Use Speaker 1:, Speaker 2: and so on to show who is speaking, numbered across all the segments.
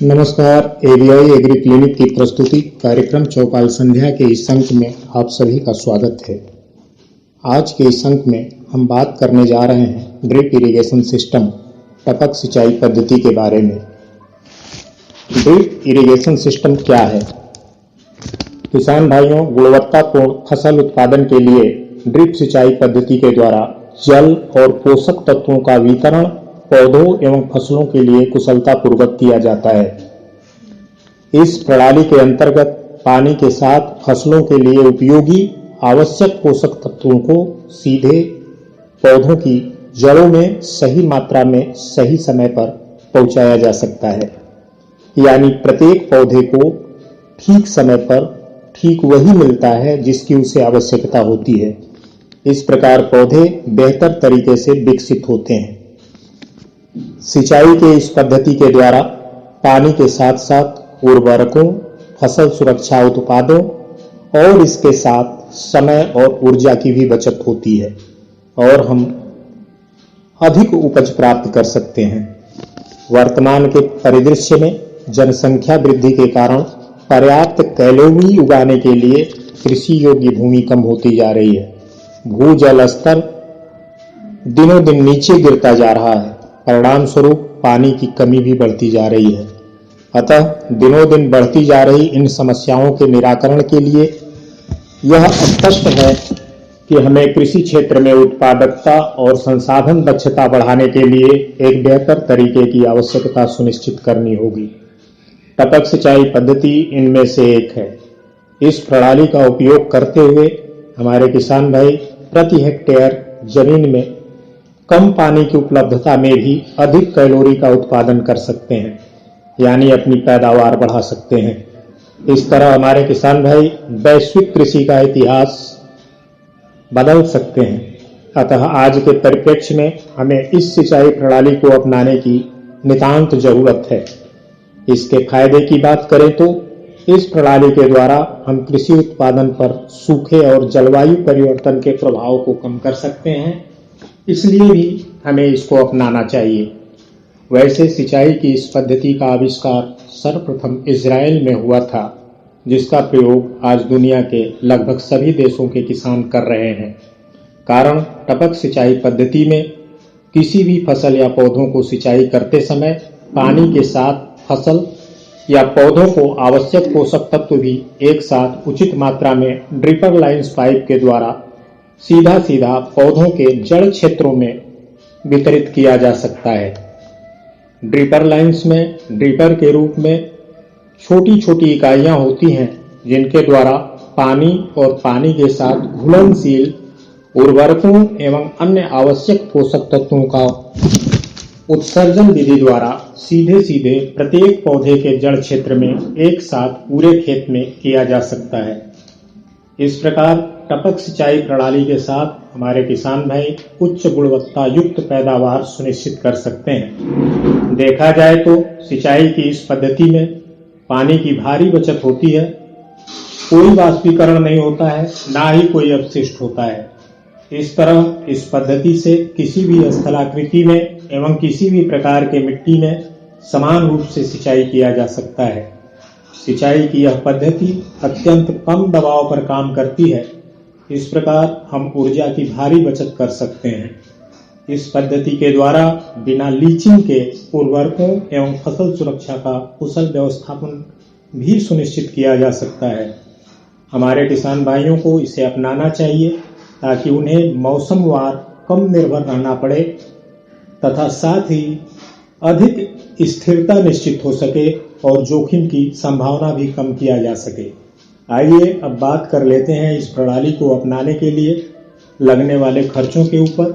Speaker 1: नमस्कार। AVI agree clinic की प्रस्तुति कार्यक्रम चौपाल संध्या के इस अंक में आप सभी का स्वागत है। आज के इस अंक में हम बात करने जा रहे हैं ड्रिप इरिगेशन सिस्टम टपक सिंचाई पद्धति के बारे में। ड्रिप इरिगेशन सिस्टम क्या है? किसान भाइयों, गुणवत्तापूर्ण फसल उत्पादन के लिए ड्रिप सिंचाई पद्धति के द्वारा जल और पोषक तत्वों का वितरण पौधों एवं फसलों के लिए कुशलतापूर्वक किया जाता है। इस प्रणाली के अंतर्गत पानी के साथ फसलों के लिए उपयोगी आवश्यक पोषक तत्वों को सीधे पौधों की जड़ों में सही मात्रा में सही समय पर पहुंचाया जा सकता है। यानी प्रत्येक पौधे को ठीक समय पर ठीक वही मिलता है जिसकी उसे आवश्यकता होती है। इस प्रकार पौधे बेहतर तरीके से विकसित होते हैं। सिंचाई के इस पद्धति के द्वारा पानी के साथ साथ उर्वरकों, फसल सुरक्षा उत्पादों और इसके साथ समय और ऊर्जा की भी बचत होती है और हम अधिक उपज प्राप्त कर सकते हैं। वर्तमान के परिदृश्य में जनसंख्या वृद्धि के कारण पर्याप्त कैलोरी उगाने के लिए कृषि योग्य भूमि कम होती जा रही है। भूजल स्तर दिनों दिन नीचे गिरता जा रहा है। परिणाम स्वरूप पानी की कमी भी बढ़ती जा रही है। अतः दिनों दिन बढ़ती जा रही इन समस्याओं के निराकरण के लिए यह स्पष्ट है कि हमें कृषि क्षेत्र में उत्पादकता और संसाधन दक्षता बढ़ाने के लिए एक बेहतर तरीके की आवश्यकता सुनिश्चित करनी होगी। टपक सिंचाई पद्धति इनमें से एक है। इस प्रणाली का उपयोग करते हुए हमारे किसान भाई प्रति हेक्टेयर जमीन में कम पानी की उपलब्धता में भी अधिक कैलोरी का उत्पादन कर सकते हैं, यानी अपनी पैदावार बढ़ा सकते हैं। इस तरह हमारे किसान भाई वैश्विक कृषि का इतिहास बदल सकते हैं। अतः आज के परिप्रेक्ष्य में हमें इस सिंचाई प्रणाली को अपनाने की नितांत जरूरत है। इसके फायदे की बात करें तो इस प्रणाली के द्वारा हम कृषि उत्पादन पर सूखे और जलवायु परिवर्तन के प्रभाव को कम कर सकते हैं, इसलिए भी हमें इसको अपनाना चाहिए। वैसे सिंचाई की इस पद्धति का आविष्कार सर्वप्रथम इजराइल में हुआ था, जिसका प्रयोग आज दुनिया के लगभग सभी देशों के किसान कर रहे हैं। कारण टपक सिंचाई पद्धति में किसी भी फसल या पौधों को सिंचाई करते समय पानी के साथ फसल या पौधों को आवश्यक पोषक तत्व भी एक साथ उचित मात्रा में ड्रिपर लाइन्स पाइप के द्वारा सीधा सीधा पौधों के जड़ क्षेत्रों में वितरित किया जा सकता है। ड्रिपर लाइन्स में ड्रिपर के रूप में छोटी छोटी इकाइयां होती हैं, जिनके द्वारा पानी और पानी के साथ घुलनशील उर्वरकों एवं अन्य आवश्यक पोषक तत्वों का उत्सर्जन विधि द्वारा सीधे सीधे प्रत्येक पौधे के जड़ क्षेत्र में एक साथ पूरे खेत में किया जा सकता है। इस प्रकार टपक सिंचाई प्रणाली के साथ हमारे किसान भाई उच्च गुणवत्ता युक्त पैदावार सुनिश्चित कर सकते हैं। देखा जाए तो सिंचाई की इस पद्धति में पानी की भारी बचत होती है। कोई वाष्पीकरण नहीं होता है, ना ही कोई अपशिष्ट होता है। इस तरह इस पद्धति से किसी भी स्थलाकृति में एवं किसी भी प्रकार के मिट्टी में समान रूप से सिंचाई किया जा सकता है। सिंचाई की यह पद्धति अत्यंत कम दबाव पर काम करती है। इस प्रकार हम ऊर्जा की भारी बचत कर सकते हैं। इस पद्धति के द्वारा बिना लीचिंग के उर्वरकों एवं फसल सुरक्षा का कुशल व्यवस्थापन भी सुनिश्चित किया जा सकता है। हमारे किसान भाइयों को इसे अपनाना चाहिए ताकि उन्हें मौसमवार कम निर्भर रहना पड़े तथा साथ ही अधिक स्थिरता निश्चित हो सके और जोखिम की संभावना भी कम किया जा सके। आइए अब बात कर लेते हैं इस प्रणाली को अपनाने के लिए लगने वाले खर्चों के ऊपर।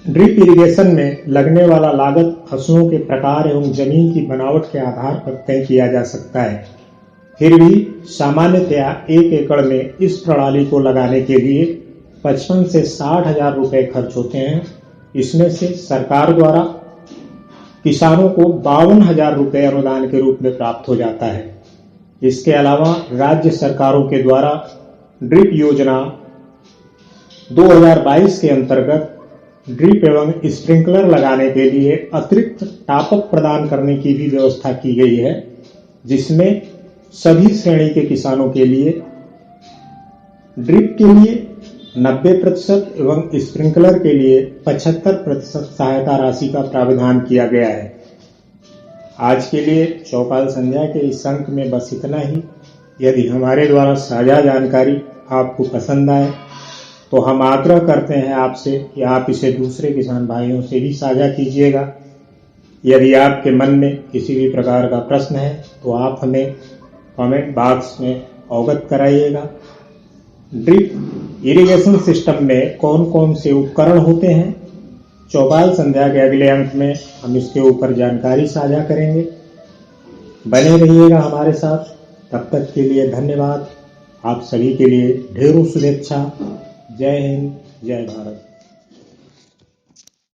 Speaker 1: ड्रिप इरिगेशन में लगने वाला लागत फसलों के प्रकार एवं जमीन की बनावट के आधार पर तय किया जा सकता है। फिर भी सामान्यतया 1 एकड़ में इस प्रणाली को लगाने के लिए 55 से 60 हजार रुपए खर्च होते हैं। इसमें से सरकार द्वारा किसानों को 52 हजार रुपए अनुदान के रूप में प्राप्त हो जाता है। इसके अलावा राज्य सरकारों के द्वारा ड्रिप योजना 2022 के अंतर्गत ड्रिप एवं स्प्रिंकलर लगाने के लिए अतिरिक्त टॉपअप प्रदान करने की भी व्यवस्था की गई है, जिसमें सभी श्रेणी के किसानों के लिए ड्रिप के लिए 90% एवं स्प्रिंकलर के लिए 75% सहायता राशि का प्रावधान किया गया है। आज के लिए चौपाल संध्या के इस अंक में बस इतना ही। यदि हमारे द्वारा साझा जानकारी आपको पसंद आए तो हम आग्रह करते हैं आपसे कि आप इसे दूसरे किसान भाइयों से भी साझा कीजिएगा। यदि आपके मन में किसी भी प्रकार का प्रश्न है तो आप हमें कमेंट बॉक्स में अवगत कराइएगा। ड्रिप इरिगेशन सिस्टम में कौन कौन से उपकरण होते हैं, चौपाल संध्या के अगले अंक में हम इसके ऊपर जानकारी साझा करेंगे। बने रहिएगा हमारे साथ। तब तक के लिए धन्यवाद। आप सभी के लिए ढेरों शुभेच्छा। जय हिंद, जय भारत।